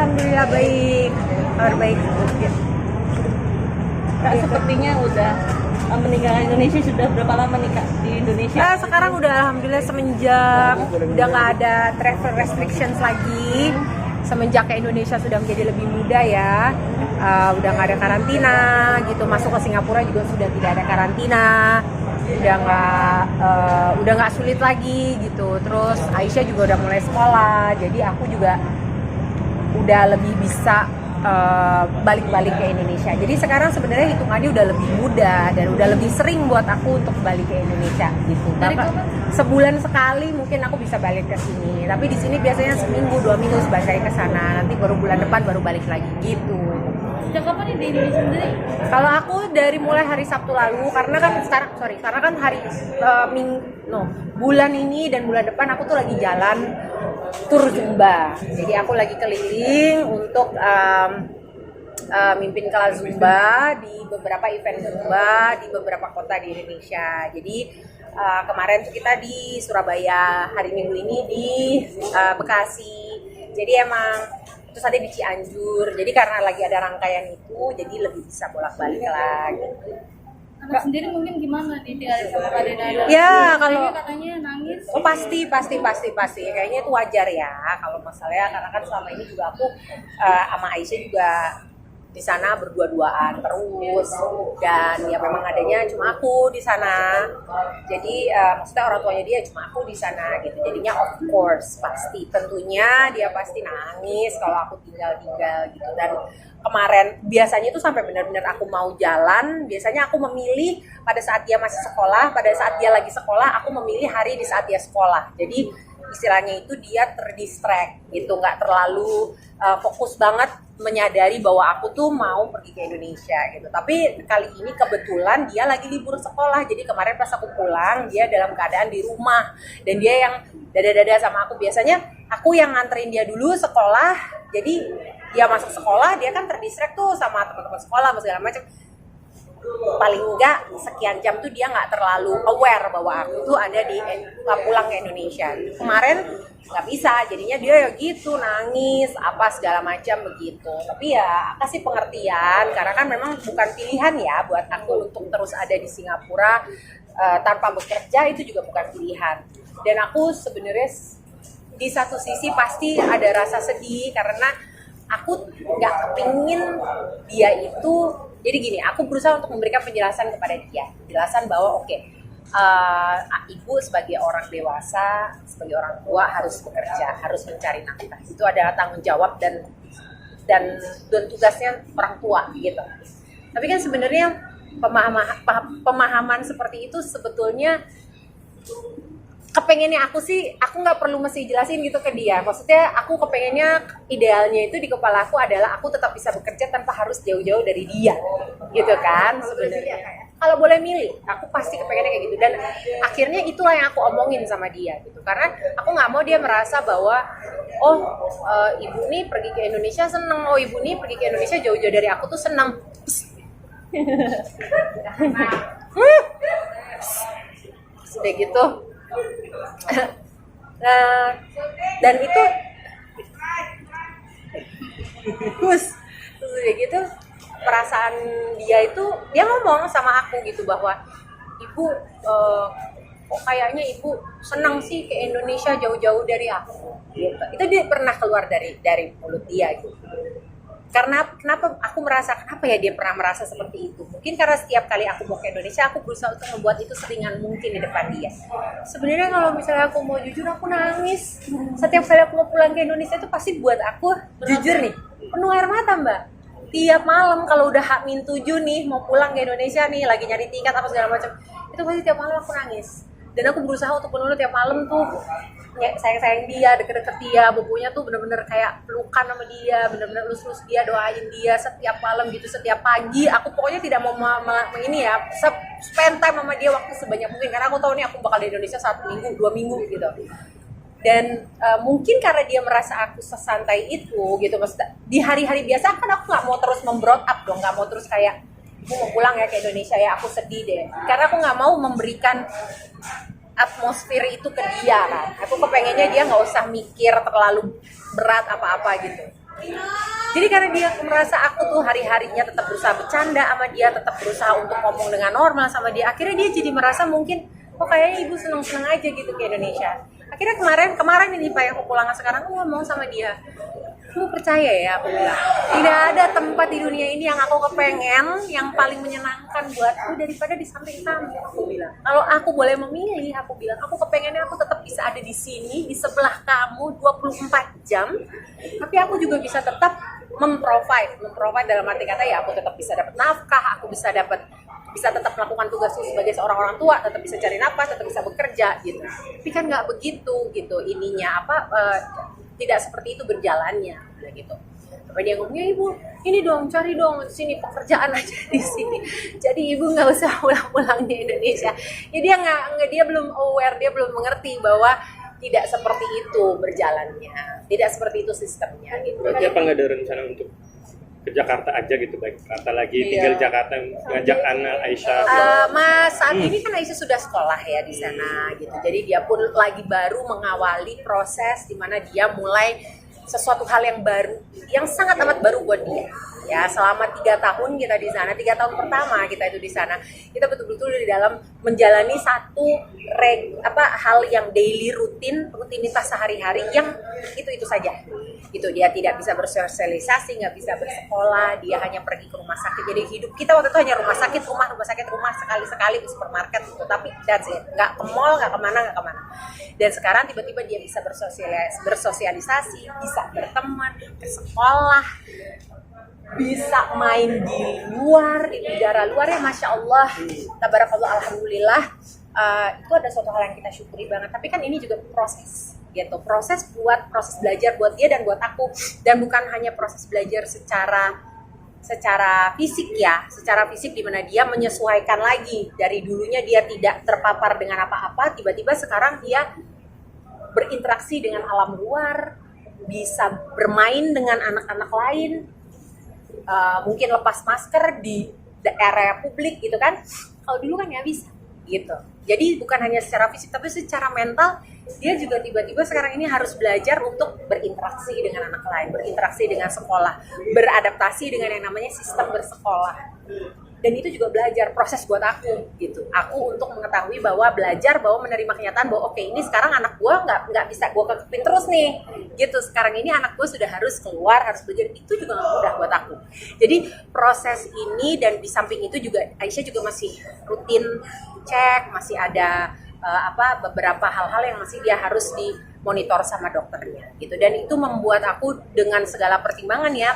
Alhamdulillah baik. Kabar baik. Ya. Kak, sepertinya udah meninggalkan Indonesia. Sudah berapa lama nih Kak di Indonesia? Nah, sekarang udah alhamdulillah semenjak udah nggak ada travel restrictions lagi. Semenjak ke Indonesia sudah menjadi lebih mudah ya. Udah nggak ada karantina gitu. Masuk ke Singapura juga sudah tidak ada karantina. Udah nggak sulit lagi gitu. Terus Aisyah juga udah mulai sekolah. Jadi aku juga udah lebih bisa balik-balik ke Indonesia. Jadi sekarang sebenarnya hitungannya udah lebih mudah dan udah lebih sering buat aku untuk balik ke Indonesia gitu. Sebulan sekali mungkin aku bisa balik ke sini. Tapi di sini biasanya seminggu, 2 minggu sekali ke sana. Nanti baru bulan depan baru balik lagi gitu. Sejak kapan nih di Indonesia sendiri? Kalau aku dari mulai hari Sabtu lalu, karena kan bulan ini dan bulan depan aku tuh lagi jalan tur Zumba. Jadi aku lagi keliling untuk mimpin kelas Zumba di beberapa event Zumba di beberapa kota di Indonesia. Jadi kemarin tuh kita di Surabaya, hari Minggu ini di Bekasi. Jadi emang terus ada di Cianjur. Jadi karena lagi ada rangkaian itu, jadi lebih bisa bolak-balik lagi. Anak sendiri mungkin gimana ditinggalin sama Kak Dena? Ya, kalau katanya nangis. oh pasti. Kayaknya itu wajar ya kalau masalahnya, karena kan selama ini juga aku sama Aisyah juga di sana berdua-duaan terus, dan ya memang adanya cuma aku di sana. Jadi maksudnya orang tuanya dia cuma aku di sana gitu. Jadinya of course tentunya dia pasti nangis kalau aku tinggal gitu. Dan kemarin biasanya itu sampai benar-benar aku mau jalan, biasanya aku memilih pada saat dia masih sekolah, pada saat dia lagi sekolah aku memilih hari di saat dia sekolah. Jadi istilahnya itu dia terdistract gitu, nggak terlalu fokus banget menyadari bahwa aku tuh mau pergi ke Indonesia gitu. Tapi kali ini kebetulan dia lagi libur sekolah, jadi kemarin pas aku pulang dia dalam keadaan di rumah dan dia yang dada-dada sama aku. Biasanya aku yang nganterin dia dulu sekolah, jadi dia masuk sekolah dia kan terdistract tuh sama teman-teman sekolah segala macam. Paling enggak sekian jam tuh dia nggak terlalu aware bahwa aku tuh ada di pulang ke Indonesia. Kemarin nggak bisa, jadinya dia ya gitu nangis apa segala macam begitu. Tapi ya kasih pengertian karena kan memang bukan pilihan ya buat aku untuk terus ada di Singapura tanpa bekerja, itu juga bukan pilihan. Dan aku sebenarnya di satu sisi pasti ada rasa sedih karena aku nggak kepingin dia itu. Jadi gini, aku berusaha untuk memberikan penjelasan kepada dia, penjelasan bahwa ibu sebagai orang dewasa, sebagai orang tua harus bekerja, harus mencari nafkah. Itu adalah tanggung jawab dan tugasnya orang tua gitu. Tapi kan sebenarnya pemahaman seperti itu sebetulnya kepengennya aku nggak perlu mesti jelasin gitu ke dia. Maksudnya aku kepengennya idealnya itu di kepala aku adalah aku tetap bisa bekerja tanpa harus jauh-jauh dari dia gitu kan sebenarnya. Kalau boleh milih, aku pasti kepengennya kayak gitu. Dan akhirnya itulah yang aku omongin sama dia gitu. Karena aku nggak mau dia merasa bahwa ibu nih pergi ke Indonesia seneng, ibu nih pergi ke Indonesia jauh-jauh dari aku tuh seneng. Sudah gitu. Nah, dan itu terus kayak gitu perasaan dia itu, dia ngomong sama aku gitu bahwa ibu kok kayaknya ibu senang sih ke Indonesia jauh-jauh dari aku gitu. Itu dia pernah keluar dari mulut dia gitu. Karena kenapa ya dia pernah merasa seperti itu? Mungkin karena setiap kali aku mau ke Indonesia, aku berusaha untuk membuat itu seringan mungkin di depan dia. Sebenarnya kalau misalnya aku mau jujur, aku nangis. Setiap kali aku mau pulang ke Indonesia itu pasti buat aku, jujur nih, penuh air mata mbak. Tiap malam kalau udah H-7 nih, mau pulang ke Indonesia nih, lagi nyari tiket apa segala macam, itu pasti tiap malam aku nangis. Dan aku berusaha untuk penuh tiap malam tuh sayang dia, deket-deket dia, bubunya tuh bener-bener kayak pelukan sama dia, bener-bener lus-lus dia, doain dia setiap malam gitu, setiap pagi. Aku pokoknya tidak mau ini ya, spend time sama dia waktu sebanyak mungkin, karena aku tahu nih aku bakal di Indonesia 1 minggu, 2 minggu gitu. Dan mungkin karena dia merasa aku sesantai itu gitu, maksudnya di hari-hari biasa kan aku nggak mau terus membrot up dong, nggak mau terus kayak aku mau pulang ya ke Indonesia ya, aku sedih deh, karena aku nggak mau memberikan atmosfer itu ke dia kan. Aku kepengennya dia nggak usah mikir terlalu berat apa-apa gitu. Jadi karena dia merasa aku tuh hari-harinya tetap berusaha bercanda sama dia, tetap berusaha untuk ngomong dengan normal sama dia, akhirnya dia jadi merasa mungkin, oh kayaknya ibu seneng-seneng aja gitu ke Indonesia. Akhirnya kemarin ini Pak yang aku pulang sekarang, aku ngomong sama dia, kamu percaya ya, aku bilang, tidak ada tempat di dunia ini yang aku kepengen, yang paling menyenangkan buatku daripada di samping kamu, aku bilang. Kalau aku boleh memilih, aku bilang, aku kepengennya aku tetap bisa ada di sini, di sebelah kamu 24 jam, tapi aku juga bisa tetap memprovide dalam arti kata ya aku tetap bisa dapat nafkah, aku bisa tetap melakukan tugasku sebagai seorang orang tua, tetap bisa cari nafas, tetap bisa bekerja gitu. Tapi kan nggak begitu gitu ininya tidak seperti itu berjalannya gitu. Tapi dia ngomongnya, ibu ini dong cari dong di sini pekerjaan aja di sini. Jadi ibu nggak usah pulang-pulang di Indonesia. Ya dia belum aware, dia belum mengerti bahwa tidak seperti itu berjalannya, tidak seperti itu sistemnya gitu. Berarti apa nggak ada rencana untuk ke Jakarta aja gitu, baik Jakarta lagi tinggal di Jakarta, ngajak Ana, Aisyah? Mas saat ini kan Aisyah sudah sekolah ya di sana gitu, jadi dia pun lagi baru mengawali proses di mana dia mulai sesuatu hal yang baru, yang sangat amat baru buat dia. Ya selama 3 tahun kita di sana, 3 tahun pertama kita itu di sana, kita betul-betul di dalam menjalani satu hal yang daily rutinitas sehari-hari yang itu saja. Gitu, dia tidak bisa bersosialisasi, nggak bisa bersekolah, dia hanya pergi ke rumah sakit. Jadi hidup kita waktu itu hanya rumah sakit, rumah sekali-sekali ke supermarket gitu, tapi that's it. Nggak ke mall, nggak kemana. Dan sekarang tiba-tiba dia bisa bersosialisasi, bisa berteman, ke sekolah, bisa main di luar, di udara luar ya, Masya Allah, tabarakallah, alhamdulillah. Itu ada suatu hal yang kita syukuri banget. Tapi kan ini juga proses gitu, proses belajar buat dia dan buat aku, dan bukan hanya proses belajar secara fisik ya, secara fisik di mana dia menyesuaikan lagi. Dari dulunya dia tidak terpapar dengan apa-apa, tiba-tiba sekarang dia berinteraksi dengan alam luar, bisa bermain dengan anak-anak lain, mungkin lepas masker di area publik gitu kan. Kalau dulu kan nggak bisa gitu. Jadi bukan hanya secara fisik tapi secara mental dia juga tiba-tiba sekarang ini harus belajar untuk berinteraksi dengan anak lain, berinteraksi dengan sekolah, beradaptasi dengan yang namanya sistem bersekolah. Dan itu juga belajar proses buat aku gitu. Aku untuk mengetahui bahwa belajar bahwa menerima kenyataan bahwa oke, ini sekarang anak gue nggak bisa gue kekepin terus nih gitu. Sekarang ini anak gue sudah harus keluar, harus belajar. Itu juga nggak mudah buat aku. Jadi proses ini, dan di samping itu juga Aisyah juga masih rutin cek, masih ada beberapa hal-hal yang masih dia harus dimonitor sama dokternya gitu. Dan itu membuat aku dengan segala pertimbangannya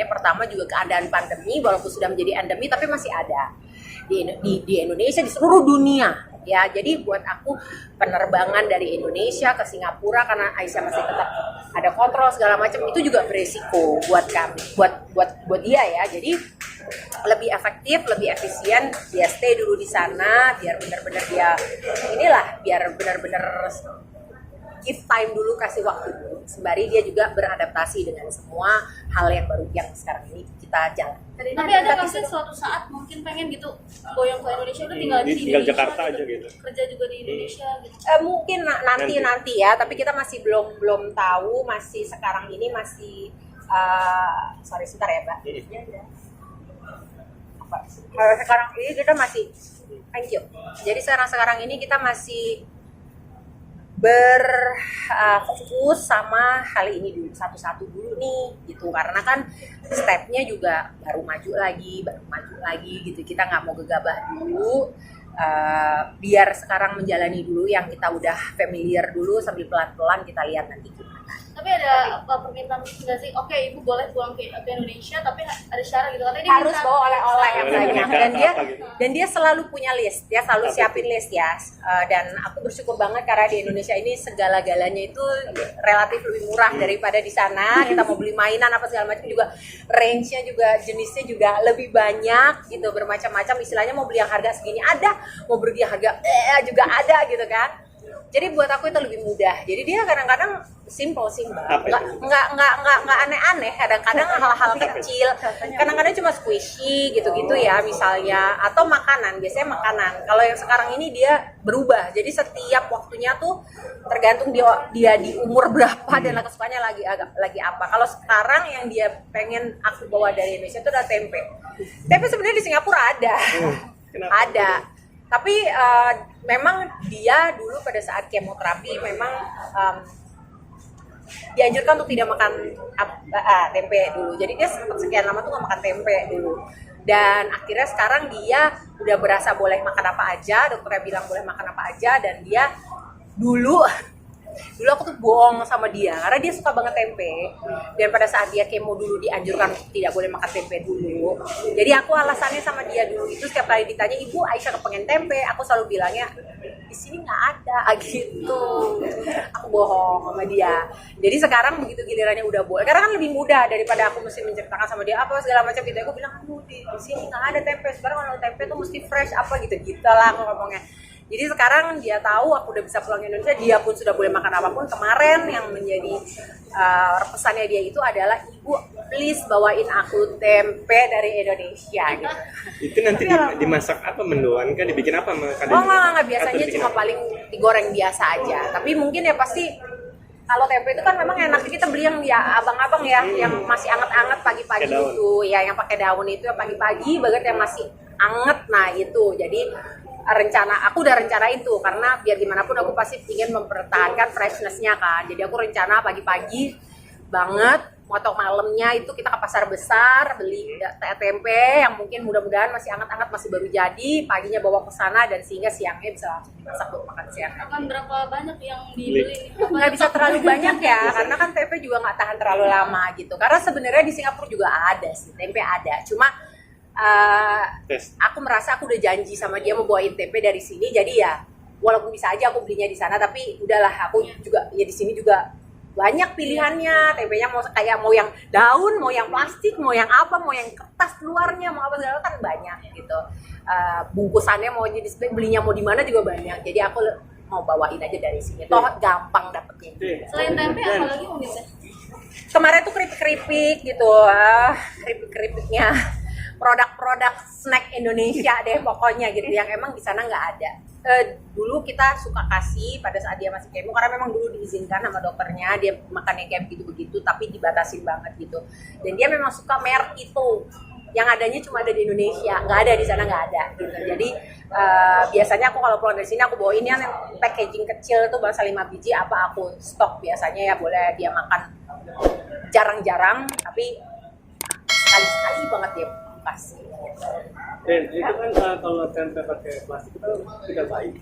pertama juga keadaan pandemi, walaupun sudah menjadi endemi tapi masih ada di Indonesia, di seluruh dunia ya. Jadi buat aku penerbangan dari Indonesia ke Singapura, karena Aisyah masih tetap ada kontrol segala macam, itu juga beresiko buat kami, buat dia ya. Jadi lebih efektif, lebih efisien dia stay dulu di sana, biar benar-benar biar benar-benar give time dulu, kasih waktu dulu, sembari dia juga beradaptasi dengan semua hal yang baru yang sekarang ini kita jalan. Tapi ada nggak sih suatu saat mungkin pengen gitu boyong ke Indonesia, udah tinggal di tinggal Indonesia Jakarta aja gitu, kerja juga di Indonesia gitu? Mungkin nanti ya, tapi kita masih belum tahu, masih sekarang ini masih sorry sebentar ya Mbak. Sekarang ini kita masih thank you. Jadi sekarang ini kita masih berfokus sama hal ini dulu, satu-satu dulu nih gitu, karena kan stepnya juga baru maju lagi gitu. Kita nggak mau gegabah dulu, biar sekarang menjalani dulu yang kita udah familiar dulu, sambil pelan-pelan kita lihat nanti gimana. Tapi ada permintaan nggak sih? Oke, ibu boleh pulang ke Indonesia, tapi ada syarat gitu. Katanya dia Harus bisa bawa oleh-oleh yang banyak, gitu. dan dia selalu punya list, dia selalu siapin list ya. Dan aku bersyukur banget karena di Indonesia ini segala-galanya itu relatif lebih murah daripada di sana. Kita mau beli mainan apa segala macam juga, range-nya juga, jenisnya juga lebih banyak gitu, bermacam-macam. Istilahnya mau beli yang harga segini ada, mau beli yang harga juga ada gitu kan. Jadi buat aku itu lebih mudah. Jadi dia kadang-kadang simple, nggak aneh-aneh. Kadang-kadang hal-hal kecil, kadang-kadang cuma squishy gitu-gitu ya misalnya, atau makanan. Biasanya makanan. Kalau yang sekarang ini dia berubah. Jadi setiap waktunya tuh tergantung dia di umur berapa dan kesukaannya lagi apa. Kalau sekarang yang dia pengen aku bawa dari Indonesia itu adalah tempe. Tempe sebenarnya di Singapura ada. Kenapa? Ada. Tapi memang dia dulu pada saat kemoterapi memang dianjurkan untuk tidak makan tempe dulu. Jadi dia sempat sekian lama tuh nggak makan tempe dulu. Dan akhirnya sekarang dia udah berasa boleh makan apa aja, dokternya bilang boleh makan apa aja, dan dia dulu aku tuh bohong sama dia karena dia suka banget tempe, dan pada saat dia kemo dulu dianjurkan tidak boleh makan tempe dulu. Jadi aku alasannya sama dia dulu itu setiap kali ditanya, ibu Aisyah kepengen tempe, aku selalu bilangnya di sini nggak ada gitu. Aku bohong sama dia. Jadi sekarang begitu gilirannya udah boleh, karena kan lebih mudah daripada aku mesti menceritakan sama dia apa segala macam gitu. Aku bilang di sini nggak ada tempe, sekarang kalau tempe tuh mesti fresh apa gitu lah aku ngomongnya. Jadi sekarang dia tahu aku udah bisa pulang ke Indonesia, dia pun sudah boleh makan apapun. Kemarin yang menjadi pesannya dia itu adalah, ibu please bawain aku tempe dari Indonesia gitu. Itu nanti dimasak apa, mendoan kan, dibikin apa? Oh nggak, biasanya cuma paling digoreng biasa aja. Tapi mungkin ya pasti kalau tempe itu kan memang enak, kita beli yang ya abang-abang ya, yang masih anget-anget pagi-pagi itu, ya yang pakai daun itu ya pagi-pagi banget yang masih anget. Nah itu jadi aku udah rencana itu karena biar gimana pun aku pasti ingin mempertahankan freshness-nya kan. Jadi aku rencana pagi-pagi banget, motong malamnya itu kita ke pasar besar beli tempe yang mungkin mudah-mudahan masih anget-anget, masih baru jadi, paginya bawa ke sana dan sehingga siangnya bisa langsung dimasak buat makan siang. Akan berapa banyak yang dibeli? Nggak bisa terlalu banyak ya, karena kan tempe juga nggak tahan terlalu lama gitu. Karena sebenarnya di Singapura juga ada sih, tempe ada. Cuma aku merasa aku udah janji sama dia mau bawain tempe dari sini, jadi ya walaupun bisa aja aku belinya di sana, tapi udahlah aku juga ya di sini juga banyak pilihannya tempenya, mau yang daun, mau yang plastik, mau yang apa, mau yang kertas luarnya, mau apa segala kan banyak gitu. Bungkusannya mau jenis belinya mau di mana juga banyak, jadi aku mau bawain aja dari sini. Toh gampang dapetnya. Selain tempe apa lagi mungkin? Kemarin tuh keripik-keripik gitu, keripik-keripiknya produk-produk snack Indonesia deh pokoknya gitu, yang emang di sana nggak ada. Dulu kita suka kasih pada saat dia masih kemo, karena memang dulu diizinkan sama dokternya dia makan yang kayak begitu-begitu, tapi dibatasin banget gitu. Dan dia memang suka merek itu, yang adanya cuma ada di Indonesia, nggak ada di sana, nggak ada gitu. Jadi biasanya aku kalau pulang dari sini aku bawain yang packaging kecil tuh bangsa 5 biji apa aku stok biasanya, ya boleh dia makan jarang-jarang tapi sekali-sekali banget dia kasih. Dan itu kan kalau tempe pakai plastik itu tinggal baik.